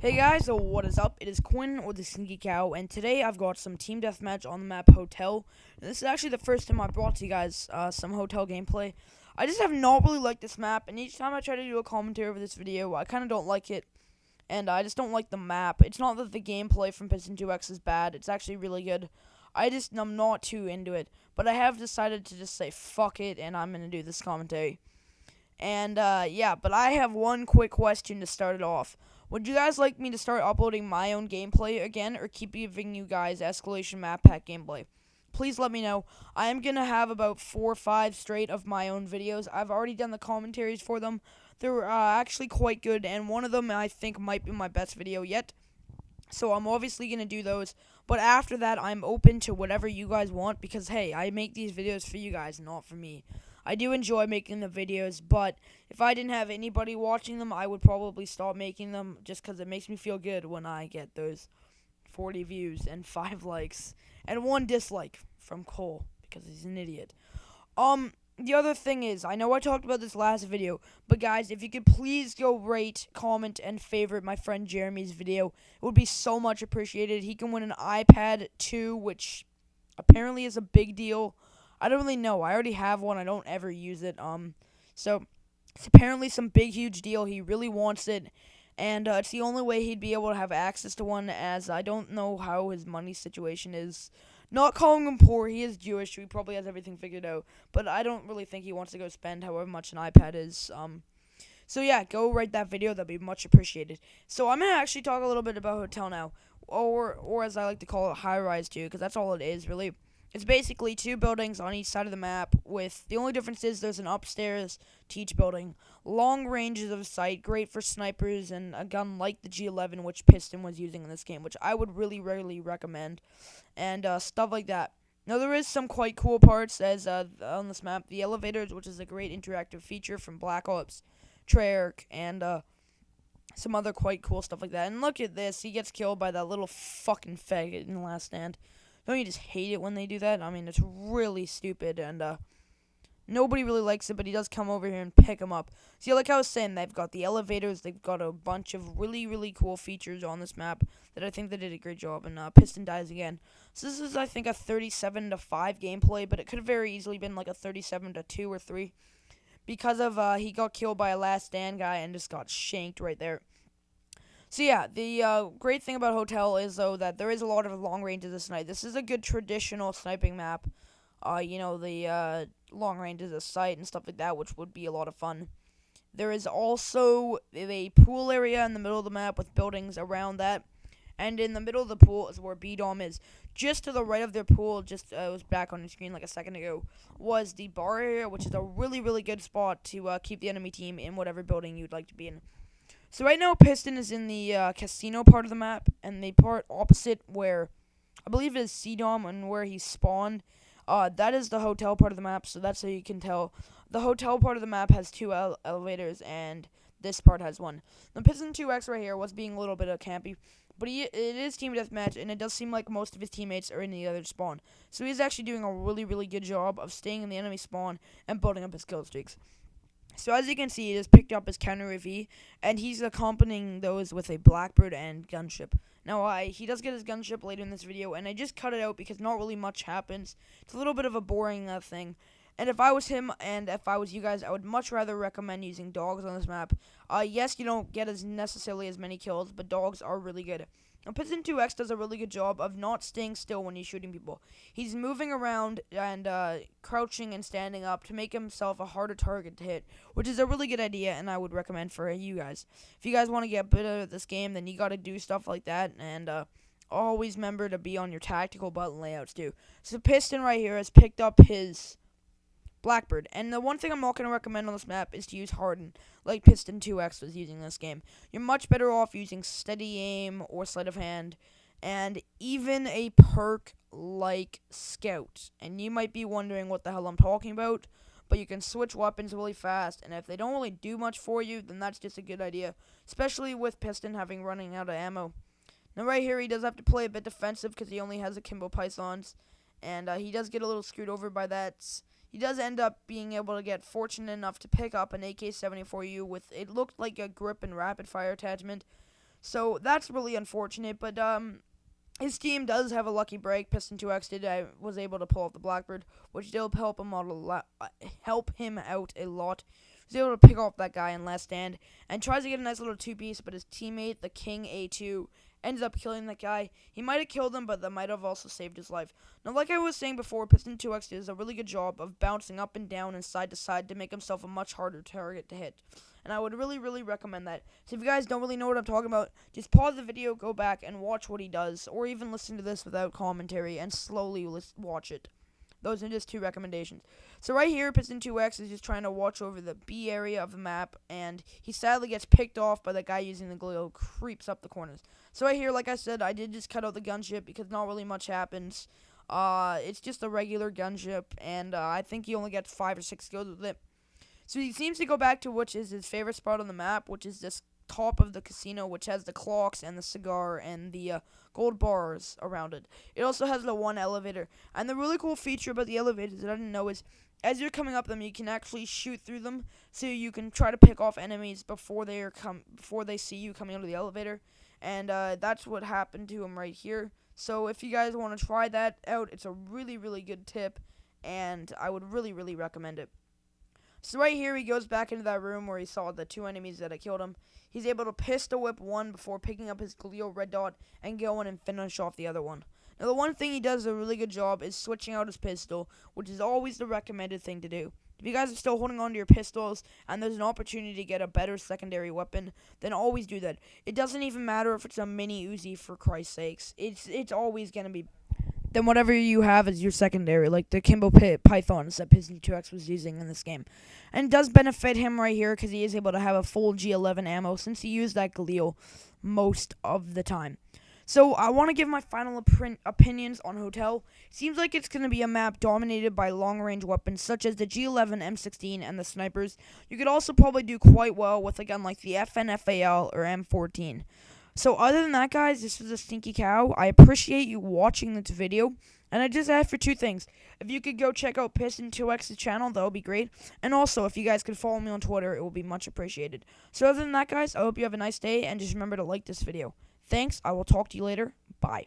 Hey guys, so what is up? It is Quinn or the Sneaky Cow, and today I've got some team deathmatch on the map Hotel. And this is actually the first time I brought to you guys some Hotel gameplay. I just have not really liked this map, and each time I try to do a commentary over this video, I kind of don't like it, and I just don't like the map. It's not that the gameplay from Piston 2X is bad, it's actually really good. I'm not too into it, but I have decided to just say fuck it, and I'm going to do this commentary. And yeah, but I have one quick question to start it off. Would you guys like me to start uploading my own gameplay again, or keep giving you guys Escalation Map Pack gameplay? Please let me know. I am going to have about 4 or 5 straight of my own videos. I've already done the commentaries for them. They're actually quite good, and one of them I think might be my best video yet. So I'm obviously going to do those. But after that, I'm open to whatever you guys want, because, hey, I make these videos for you guys, not for me. I do enjoy making the videos, but if I didn't have anybody watching them, I would probably stop making them, just because it makes me feel good when I get those 40 views and 5 likes and 1 dislike from Cole, because he's an idiot. The other thing is, I know I talked about this last video, but guys, if you could please go rate, comment, and favorite my friend Jeremy's video, it would be so much appreciated. He can win an iPad 2, which apparently is a big deal. I don't really know. I already have one. I don't ever use it. So it's apparently some big, huge deal. He really wants it, and it's the only way he'd be able to have access to one, as I don't know how his money situation is. Not calling him poor. He is Jewish. So he probably has everything figured out, but I don't really think he wants to go spend however much an iPad is. So yeah, go rate that video. That'd be much appreciated. So I'm gonna actually talk a little bit about Hotel now, or as I like to call it, High Rise 2, because that's all it is really. It's basically 2 buildings on each side of the map, with the only difference is there's an upstairs to each building. Long ranges of sight, great for snipers, and a gun like the G11, which Piston was using in this game, which I would really rarely recommend, and stuff like that. Now, there is some quite cool parts as on this map. The elevators, which is a great interactive feature from Black Ops, Treyarch, and some other quite cool stuff like that. And look at this, he gets killed by that little fucking faggot in the last stand. Don't you just hate it when they do that? I mean, it's really stupid, and nobody really likes it, but he does come over here and pick him up. See, like I was saying, they've got the elevators, they've got a bunch of really, really cool features on this map that I think they did a great job, and Piston dies again. So this is, I think, a 37-5 gameplay, but it could have very easily been like a 37-2 or 3, because of he got killed by a last stand guy and just got shanked right there. So yeah, the great thing about Hotel is, though, that there is a lot of long ranges this night. This is a good traditional sniping map. The long ranges of sight and stuff like that, which would be a lot of fun. There is also a pool area in the middle of the map with buildings around that. And in the middle of the pool is where B-Dom is. Just to the right of their pool, just it was back on the screen like a second ago, was the bar area, which is a really, really good spot to keep the enemy team in whatever building you'd like to be in. So right now, Piston is in the casino part of the map, and the part opposite where, I believe it is C-Dom and where he spawned, that is the hotel part of the map, so that's how you can tell. The hotel part of the map has 2 elevators, and this part has 1. The Piston 2X right here was being a little bit of campy, but it is team deathmatch, and it does seem like most of his teammates are in the other spawn. So he's actually doing a really, really good job of staying in the enemy spawn and building up his kill streaks. So as you can see, he has picked up his counter AV, and he's accompanying those with a Blackbird and gunship. Now, he does get his gunship later in this video, and I just cut it out because not really much happens. It's a little bit of a boring thing. And if I was him, and if I was you guys, I would much rather recommend using dogs on this map. Yes, you don't get necessarily as many kills, but dogs are really good. Now, Piston 2X does a really good job of not staying still when he's shooting people. He's moving around and crouching and standing up to make himself a harder target to hit, which is a really good idea, and I would recommend for you guys. If you guys want to get better at this game, then you got to do stuff like that, and always remember to be on your tactical button layouts too. So Piston right here has picked up his Blackbird, and the one thing I'm not going to recommend on this map is to use Harden, like Piston 2X was using this game. You're much better off using Steady Aim or Sleight of Hand, and even a perk like Scout. And you might be wondering what the hell I'm talking about, but you can switch weapons really fast, and if they don't really do much for you, then that's just a good idea, especially with Piston running out of ammo. Now right here, he does have to play a bit defensive because he only has Akimbo Pythons, and he does get a little screwed over by that. He does end up being able to get fortunate enough to pick up an AK-74U with, it looked like a grip and rapid fire attachment. So that's really unfortunate, but his team does have a lucky break. Piston 2X was able to pull off the Blackbird, which did help him out a lot. He was able to pick off that guy in last stand and tries to get a nice little two-piece, but his teammate, the King A2, ended up killing that guy. He might have killed him, but that might have also saved his life. Now, like I was saying before, Piston 2X does a really good job of bouncing up and down and side to side to make himself a much harder target to hit. And I would really, really recommend that. So if you guys don't really know what I'm talking about, just pause the video, go back, and watch what he does, or even listen to this without commentary and slowly watch it. Those are just two recommendations. So right here, Piston 2X is just trying to watch over the B area of the map, and he sadly gets picked off by the guy using the glue, creeps up the corners. So right here, like I said, I did just cut out the gunship because not really much happens. It's just a regular gunship, and I think he only gets 5 or 6 kills with it. So he seems to go back to which is his favorite spot on the map, which is this top of the casino, which has the clocks and the cigar and the gold bars around it. It also has the one elevator. And the really cool feature about the elevators that I didn't know is as you're coming up them, you can actually shoot through them, so you can try to pick off enemies before they see you coming out of the elevator. And that's what happened to him right here. So if you guys want to try that out, it's a really, really good tip, and I would really, really recommend it. So right here, he goes back into that room where he saw the 2 enemies that had killed him. He's able to pistol whip one before picking up his Cleo red dot and go in and finish off the other one. Now, the one thing he does a really good job is switching out his pistol, which is always the recommended thing to do. If you guys are still holding on to your pistols and there's an opportunity to get a better secondary weapon, then always do that. It doesn't even matter if it's a mini Uzi, for Christ's sakes. It's always going to be than whatever you have as your secondary, like the Kimbo Pythons that Piston 2X was using in this game. And it does benefit him right here because he is able to have a full G11 ammo since he used that Galil most of the time. So I want to give my final opinions on Hotel. Seems like it's going to be a map dominated by long-range weapons such as the G11, M16, and the snipers. You could also probably do quite well with a gun like the FNFAL or M14. So other than that, guys, this was a Stinky Cow. I appreciate you watching this video. And I just asked for 2 things. If you could go check out Piston2X's channel, that would be great. And also, if you guys could follow me on Twitter, it would be much appreciated. So other than that, guys, I hope you have a nice day. And just remember to like this video. Thanks. I will talk to you later. Bye.